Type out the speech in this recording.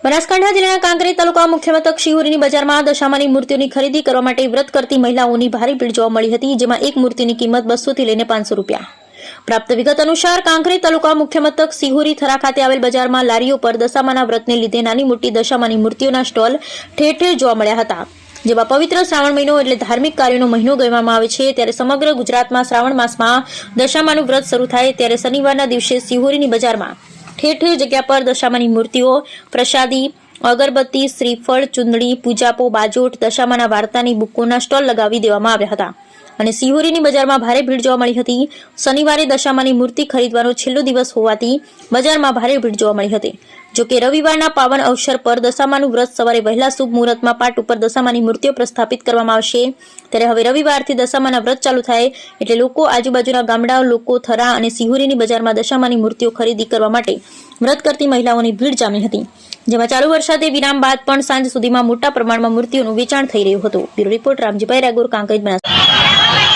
બનાસકાંઠા જિલ્લાના કાંકરેજ તાલુકા મુખ્ય મથક શિહોરીની બજારમાં દશામાની મૂર્તિઓની ખરીદી કરવા માટે વ્રત કરતી મહિલાઓની ભારે ભીડ જોવા મળી હતી, જેમાં એક મૂર્તિની કિંમત 200 થી લઈને 500 રૂપિયા. પ્રાપ્ત વિગત અનુસાર કાંકરેજ તાલુકા મુખ્ય મથક શિહોરી થરા ખાતે આવેલ બજારમાં લારીઓ પર દશામાના વ્રતને લીધે નાની મોટી દશામાની મૂર્તિઓના સ્ટોલ ઠેર ઠેર જોવા મળ્યા હતા. જેમાં પવિત્ર શ્રાવણ મહિનો એટલે ધાર્મિક કાર્યોનો મહિનો ગણવામાં આવે છે, ત્યારે સમગ્ર ગુજરાતમાં શ્રાવણ માસમાં દશામાનું વ્રત શરૂ થાય ત્યારે શનિવારના દિવસે શિહોરીની બજારમાં ઠેર ઠેર જગ્યા પર દશામાની મૂર્તિઓ, પ્રસાદી, અગરબત્તી, શ્રીફળ, ચુંદડી, પૂજાપો, બાજોટ, દશામાના વાર્તાની બુકોના સ્ટોલ લગાવી દેવામાં આવ્યા હતા અને શિહોરીની બજારમાં ભારે ભીડ જોવા મળી હતી. શનિવારે દશામાની મૂર્તિ ખરીદવાનો છેલ્લો દિવસ હોવાથી બજારમાં ભારે ભીડ જોવા મળી હતી. જો કે રવિવારના પાવન અવસર પર દશામાનું વ્રત સવારે વહેલા શુભ મુહૂર્તમાં પાટ ઉપર દશામાની મૂર્તિઓ પ્રસ્થાપિત કરવામાં આવશે. ત્યારે હવે રવિવારથી દશામાના વ્રત ચાલુ થાય એટલે લોકો આજુબાજુના ગામડાઓ લોકો થરા અને શિહોરીની બજારમાં દશામાની મૂર્તિઓ ખરીદી કરવા માટે વ્રત કરતી મહિલાઓની ભીડ જામી હતી, જેમાં ચાલુ વરસાદે વિરામ બાદ પણ સાંજ સુધીમાં મોટા પ્રમાણમાં મૂર્તિઓનું વેચાણ થઈ રહ્યું હતું. Bureau report Ramjibhai Ragor, Kankrej, Banaskantha.